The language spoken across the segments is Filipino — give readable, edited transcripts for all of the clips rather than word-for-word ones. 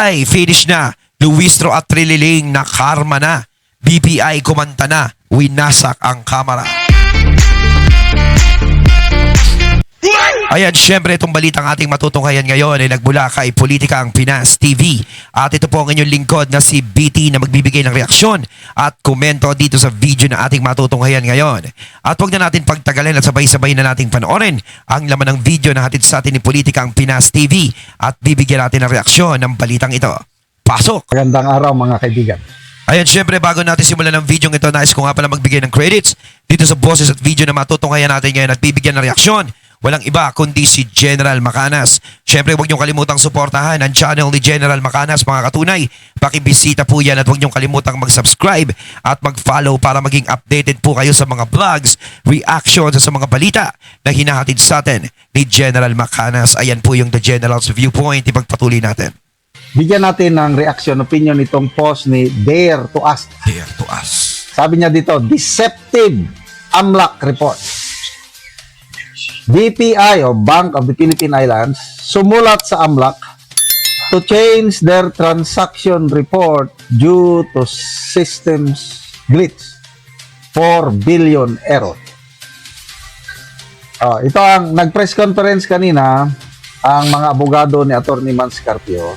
BPI finish na. Luistro at Trililing na karma na. BPI kumanta na. Winasak ang kamera. Ayan, syempre itong balitang ating matutunghayan ngayon ay nagmula kay Politika ang Pinas TV. At ito po ang inyong lingkod na si BT na magbibigay ng reaksyon at komento dito sa video na ating matutunghayan ngayon. At huwag na natin pagtagalin at sabay-sabay na nating panoorin ang laman ng video na hatid sa atin ni Politika ang Pinas TV at bibigyan natin ng reaksyon ng balitang ito. Pasok! Magandang araw mga kaibigan. Ayan, syempre bago natin simulan ng video ito, nais ko nga pala magbigay ng credits dito sa boses at video na matutunghayan natin ngayon at bibigyan ng reaksyon. Walang iba kundi si General Macanas. Syempre huwag niyong kalimutang suportahan ang channel ni General Macanas mga katunay. Pakibisita po yan at huwag niyong kalimutang mag-subscribe at mag-follow para maging updated po kayo sa mga vlogs, reactions sa mga balita na hinahatid sa atin ni General Macanas. Ayan po yung The General's Viewpoint. Ipagpatuloy natin. Bigyan natin ng reaction opinion itong post ni Dare to Us. Dare to Us. Sabi niya dito, Deceptive AMLAC Report. BPI o Bank of the Philippine Islands sumulat sa AMLAC to change their transaction report due to systems glitch 4 billion error. Ito ang nag-press conference kanina ang mga abogado ni Atty. Mans Carpio.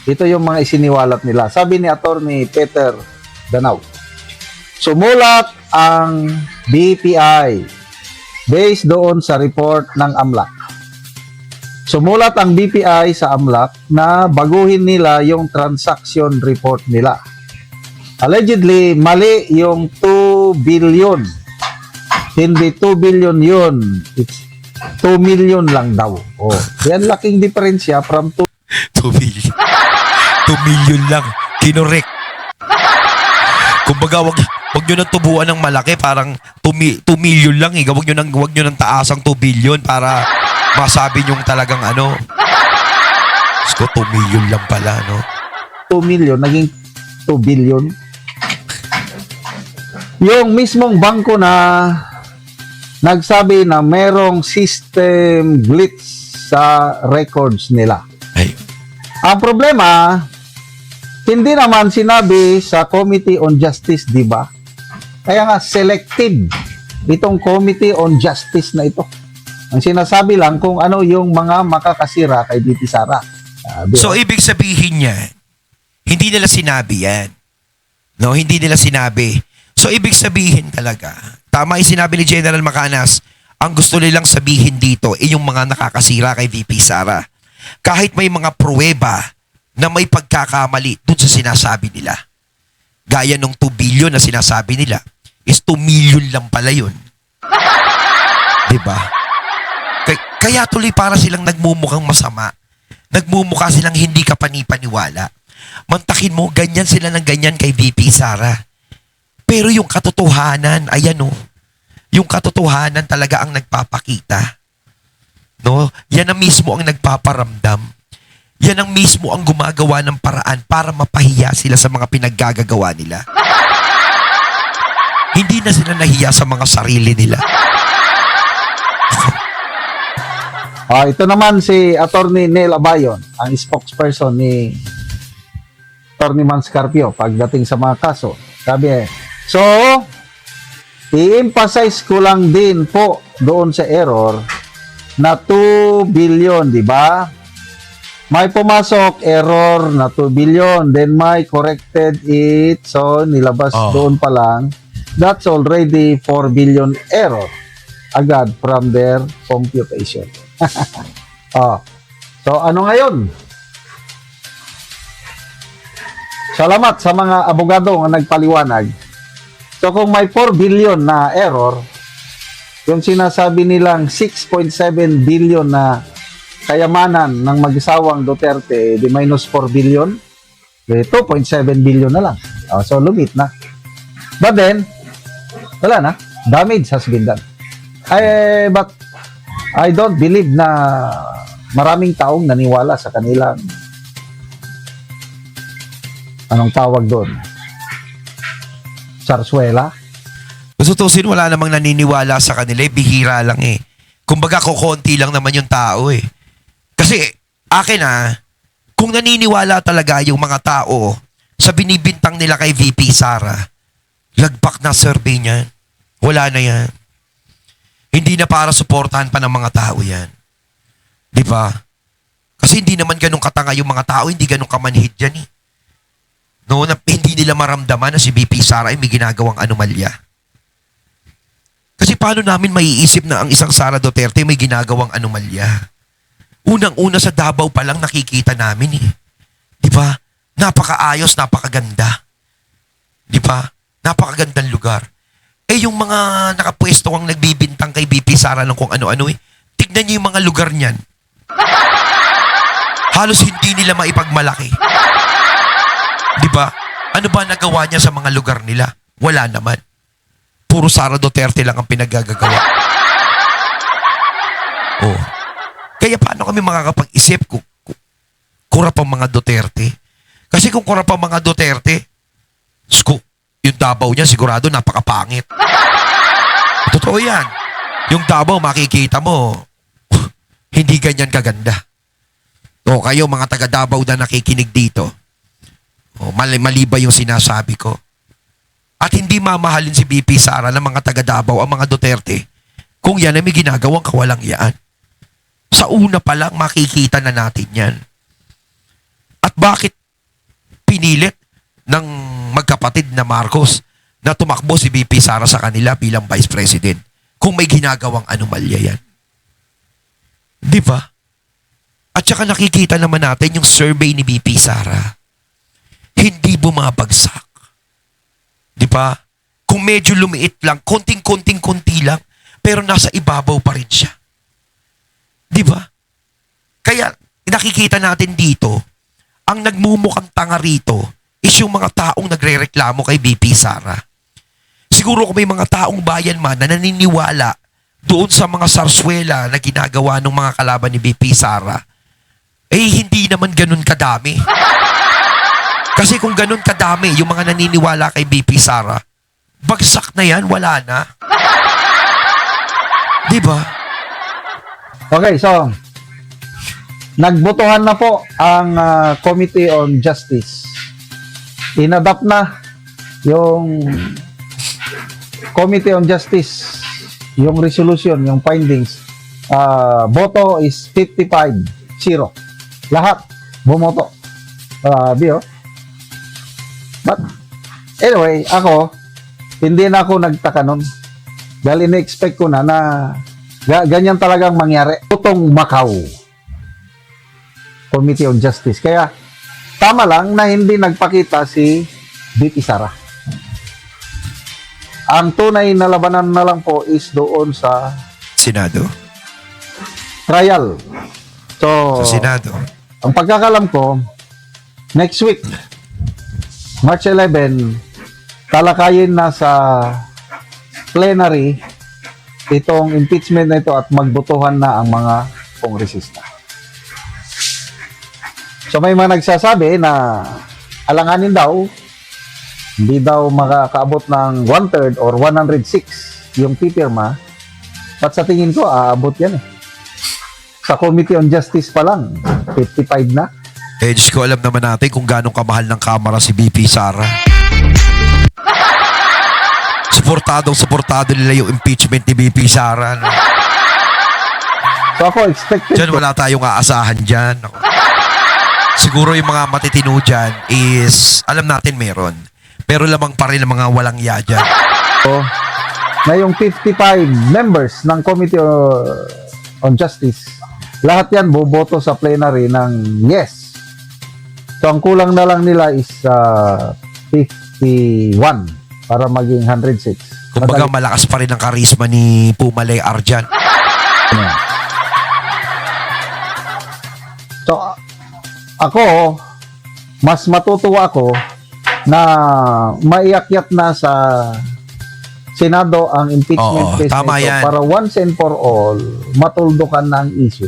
Ito yung mga isiniwalat nila. Sabi ni Atty. Peter Danao, sumulat ang BPI based doon sa report ng AMLAC. Sumulat ang BPI sa AMLAC na baguhin nila yung transaction report nila. Allegedly, mali yung 2 billion. Hindi 2 billion yun. It's 2 million lang daw. Oh, yan laking diferensya from 2 million. 2 million lang. Kinorek. Kumbaga, wag nyo nang tubuan ng malaki. Parang 2 million lang. Wag nyo nang taasang 2 billion para masabi nyo talagang ano. Sko, 2 million lang pala, no? 2 million, naging 2 billion. Yung mismong bangko na nagsabi na merong system glitch sa records nila. Ay. Ang problema, hindi naman sinabi sa Committee on Justice, di ba? Kaya nga, selected itong Committee on Justice na ito. Ang sinasabi lang kung ano yung mga makakasira kay BP Sara. So, ibig sabihin niya, hindi nila sinabi yan. No, hindi nila sinabi. So, ibig sabihin talaga, tama yung sinabi ni General Macanas, ang gusto nilang sabihin dito ay yung mga nakakasira kay VP Sara. Kahit may mga pruweba na may pagkakamali dun sa sinasabi nila. Gaya nung 2 billion na sinasabi nila is 2 million lang pala yun. Diba? Kaya tuloy para silang nagmumukhang masama. Nagmumukha silang hindi ka panipaniwala. Mantakin mo, ganyan sila ng ganyan kay VP Sara. Pero yung katotohanan, ayan o. Yung katotohanan talaga ang nagpapakita. No? Yan ang mismo ang nagpaparamdam. Yan ang mismo ang gumagawa ng paraan para mapahiya sila sa mga pinaggagawa nila. Hindi na sila nahiya sa mga sarili nila. Ito naman si Atty. Nel Abayon, ang spokesperson ni Atty. Mans Carpio pagdating sa mga kaso. Sabi so, i-emphasize ko lang din po doon sa error na 2 billion, di ba? May pumasok error na 2 billion, then may corrected it, so nilabas doon pa lang. That's already 4 billion error agad from their computation. So ano ngayon? Salamat sa mga abogado na nagpaliwanag. So kung may 4 billion na error, yung sinasabi nilang 6.7 billion na kayamanan ng mag-isawang Duterte, di minus 4 billion, 2.7 billion na lang. So lumit na. But then, wala na. Damage has been done. But I don't believe na maraming taong naniwala sa kanilang anong tawag doon? Sarsuela? Gusto tusin, wala namang naniniwala sa kanila. Bihira lang eh. Kumbaga, kukonti lang naman yung tao eh. Kasi, akin Kung naniniwala talaga yung mga tao sa binibintang nila kay VP Sara, lagpak na survey niyan. Wala na yan. Hindi na para suportahan pa ng mga tao yan. Di ba? Kasi hindi naman ganun katanga yung mga tao, hindi ganun kamanhid yan eh. No, na, hindi nila maramdaman na si VP Sara ay may ginagawang anomalya. Kasi paano namin maiisip na ang isang Sara Duterte may ginagawang anomalya? Unang-una sa Davao pa lang nakikita namin eh. Di ba? Napakaayos, napakaganda. Di ba? Napakagandang lugar. Eh yung mga nakapwesto ang nagbibintang kay VP Sara ng kung ano-ano eh. Tignan niyo yung mga lugar niyan. Halos hindi nila maipagmalaki. Di ba? Ano ba nagawa niya sa mga lugar nila? Wala naman. Puro Sara Duterte lang ang pinaggagawa. Oh. Kaya paano kami makakapag-isip kung kurap ang mga Duterte? Kasi kung kurap ang mga Duterte, yung Davao niya sigurado napakapangit. Totoo yan. Yung Davao makikita mo, hindi ganyan kaganda. O kayo mga taga Davao na nakikinig dito, mali ba yung sinasabi ko? At hindi mamahalin si VP Sara ng mga taga Davao, ang mga Duterte, kung yan ay may ginagawang kawalang yaan. Sa una pa lang, makikita na natin yan. At bakit pinilit ng magkapatid na Marcos na tumakbo si VP Sara sa kanila bilang Vice President kung may ginagawang anomalya yan? Di ba? At saka nakikita naman natin yung survey ni VP Sara. Hindi bumabagsak. Di ba? Kung medyo lumiit lang, konting-konting-konti lang, pero nasa ibabaw pa rin siya. Di ba? Kaya nakikita natin dito, ang nagmumukhang tanga rito is yung mga taong nagrereklamo kay VP Sara. Siguro kung may mga taong bayan man na naniniwala doon sa mga sarswela na ginagawa ng mga kalaban ni VP Sara, eh hindi naman ganun kadami. Kasi kung ganun kadami yung mga naniniwala kay VP Sara, bagsak na yan, wala na. Di ba? Okay, so nagbotohan na po ang Committee on Justice. Inadapt na yung Committee on Justice, yung resolution, yung findings. Boto is 55-0. Lahat bumoto. But anyway, ako hindi na ako nagtaka nun. Dahil in-expect ko na ganyan talagang mangyari. Utong Macau Committee on Justice. Kaya tama lang na hindi nagpakita si VP Sara. Ang tunay na labanan na lang po is doon sa Senado. trial. So, Sa Senado. ang pagkakalam ko, next week, March 11, talakayin na sa plenary itong impeachment na ito at magbotohan na ang mga kongresista. So may mga nagsasabi na alanganin daw, hindi daw makakaabot ng 1/3 or 106 yung pipirma. At sa tingin ko, aabot yan eh. Sa Committee on Justice pa lang, 55 na. Eh, Diyos ko, alam naman natin kung gano'ng kamahal ng kamera si VP Sara. Suportado nila yung impeachment ni VP Sara. No? So ako, expected Diyan ko. wala tayong aasahan dyan. Ako. Siguro yung mga matitino dyan is, alam natin meron. Pero lamang pa rin ang mga walang iya dyan. So, na yung 55 members ng Committee on Justice, lahat yan boboto sa plenary ng yes. So, ang kulang na lang nila is 51 para maging 106. Kumbaga malakas pa rin ang karisma ni Pumalay Arjan. So, ako, mas matutuwa ako na maiakyat na sa Senado ang impeachment Oo, case tama nito yan. para once and for all matuldukan na ang issue.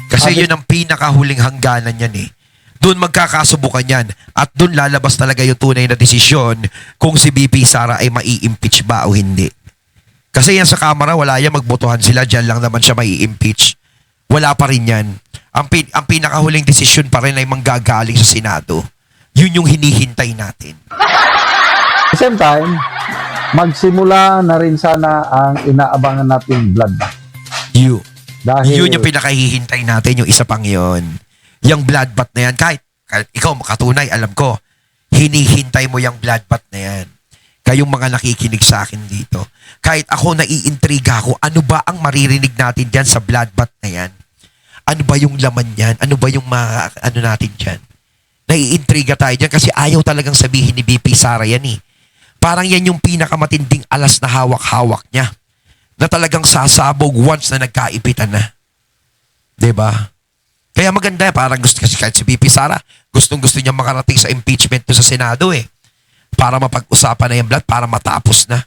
Kasi yun ang pinakahuling hangganan yan eh. Doon magkakasubukan yan at doon lalabas talaga yung tunay na desisyon kung si VP Sara ay mai-impeach ba o hindi. Kasi yan sa Kamara, wala yan, magbotohan sila, dyan lang naman siya mai-impeach. Wala pa rin yan. ang pinakahuling desisyon pa rin ay manggagaling sa Senado. Yun yung hinihintay natin. At the same time, magsimula na rin sana ang inaabangan nating bloodbath. Dahil Yun yung pinakahihintay natin, yung isa pang yun. Yung bloodbath na yan, kahit ikaw makatunay, alam ko, hinihintay mo yung bloodbath na yan. Kayong mga nakikinig sa akin dito. Kahit ako naiintriga ako, ano ba ang maririnig natin dyan sa bloodbath na yan? Ano ba yung laman yan? Ano ba yung ano natin dyan? Naiintriga tayo dyan kasi ayaw talagang sabihin ni BP Sara yan eh. Parang yan yung pinakamatinding alas na hawak-hawak niya. Na talagang sasabog once na nagkaipitan na. 'Di ba? Kaya maganda, parang gusto kasi kahit si BP Sara, gustong-gusto niya makarating sa impeachment doon sa Senado eh. Para mapag-usapan na yung blood, para matapos na.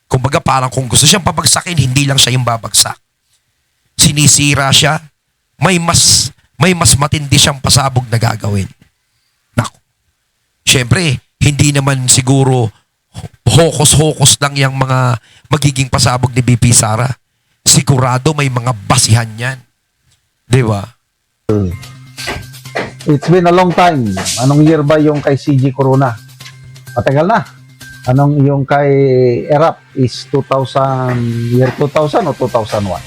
Kumbaga parang kung gusto siyang pabagsakin, hindi lang siya yung babagsak. Sinisira siya, may mas matindi siyang pasabog na gagawin. Naku. Siyempre, hindi naman siguro hokos-hokos lang yung mga magiging pasabog ni BP Sara. Sigurado may mga basihan yan. Di ba? it's been a long time. Anong year ba yung kay CG Corona? Matagal na. Anong yung kay ERAP is 2000 o 2001?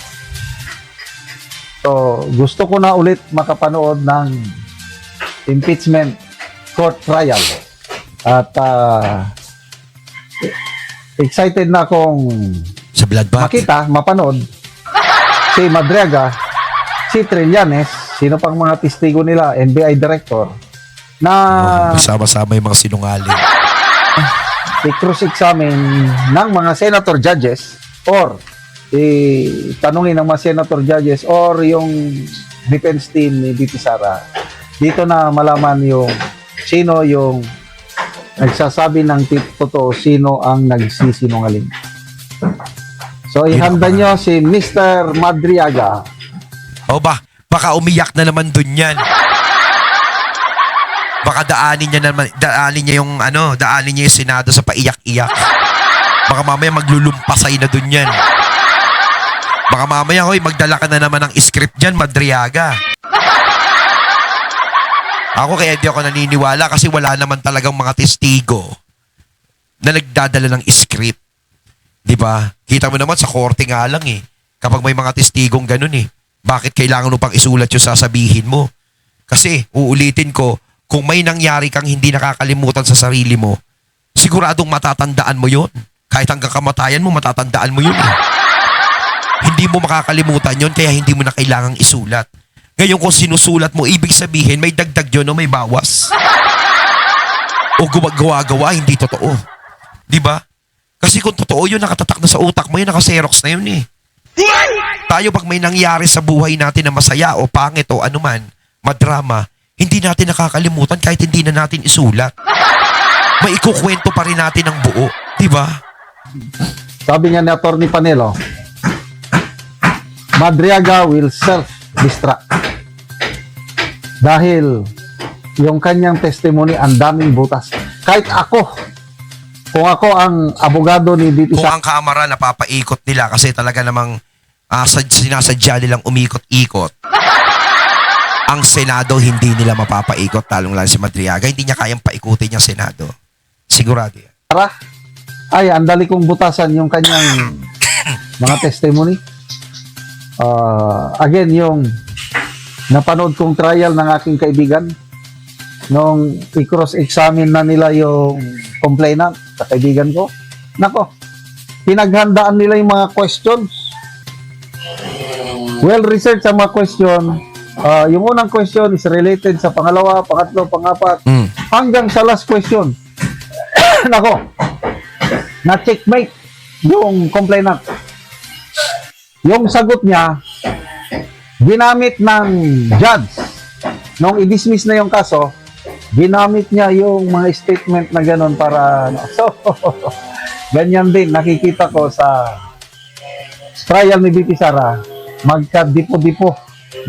So, gusto ko na ulit makapanood ng impeachment court trial. At excited na akong Sa bloodbath. makita, mapanood si Madriaga, si Trillanes, sino pang mga testigo nila, NBI director, na Sama-sama yung mga sinungaling. i-cross-examine ng mga senator judges or tanungin ng mga senator judges or yung defense team ni BP Sara. Dito na malaman yung sino yung nagsasabi ng totoo, sino ang nagsisinungaling. So, ihanda nyo si Mr. Madriaga. O baka umiyak na naman dun yan. Baka daanin niya yung Senado sa paiyak-iyak. Baka mamaya maglulumpasay na dun yan. Baka mamaya, magdala ka na naman ng script dyan, Madriaga. Ako kaya hindi ako naniniwala kasi wala naman talagang mga testigo na nagdadala ng script. Di ba? Kita mo naman sa korte nga lang eh. Kapag may mga testigong ganun eh. Bakit kailangan mo pang isulat yung sasabihin mo? Kasi, uulitin ko, kung may nangyari kang hindi nakakalimutan sa sarili mo, siguradong matatandaan mo yun. Kahit hanggang kamatayan mo, matatandaan mo yun eh. Hindi mo makakalimutan yun, kaya hindi mo na kailangang isulat. Ngayon kung sinusulat mo, ibig sabihin, may dagdag yun o may bawas. O gawa-gawa, hindi totoo. Di ba? Kasi kung totoo yun, nakatatak na sa utak mo yun, nakaserox na yun eh. Tayo pag may nangyari sa buhay natin na masaya o pangit o anuman, madrama, hindi natin nakakalimutan kahit hindi na natin isulat. May ikukwento pa rin natin ang buo. Di ba? Sabi nga ni Atty. Panelo, Madriaga will self-destruct. Dahil yung kanyang testimony, ang daming butas. Kahit ako, kung ako ang abogado ni BP Kung Sara, ang kamera napapaikot nila kasi talaga namang sinasadya nilang umikot-ikot, ang Senado hindi nila mapapaikot, talong lang si Madriaga. Hindi niya kayang paikutin yung Senado. Sigurado yan. ay, andali kong butasan yung kanyang mga testimony. Again, yung napanood kong trial ng aking kaibigan, nung i-cross-examine na nila yung complainant sa kaibigan ko, nako, pinaghandaan nila yung mga questions. Well-researched ang mga question. Yung unang question is related sa pangalawa, pangatlo, pangapat, hanggang sa last question. Nako, na-checkmate yung complainant. Yung sagot niya, ginamit ng judge. Nung i-dismiss na yung kaso, ginamit niya yung mga statement na gano'n para, so, ganyan din, nakikita ko sa trial ni BP Sara, magka-dipo-dipo,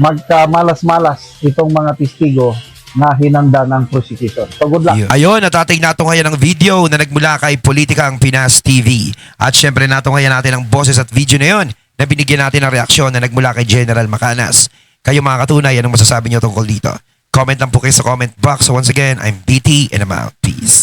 magka-malas-malas itong mga testigo na hinanda ng prosecution. So, good luck. Ayun, natating nato ngayon ang video na nagmula kay Politika ang Pinas TV. At syempre nato ngayon natin ang boses at video na yun na binigyan natin ng reaksyon na nagmula kay General Macanas. Kayo mga katunay, anong masasabi nyo tungkol dito? Comment lang po kayo sa comment box. So once again, I'm BT and I'm out. Peace.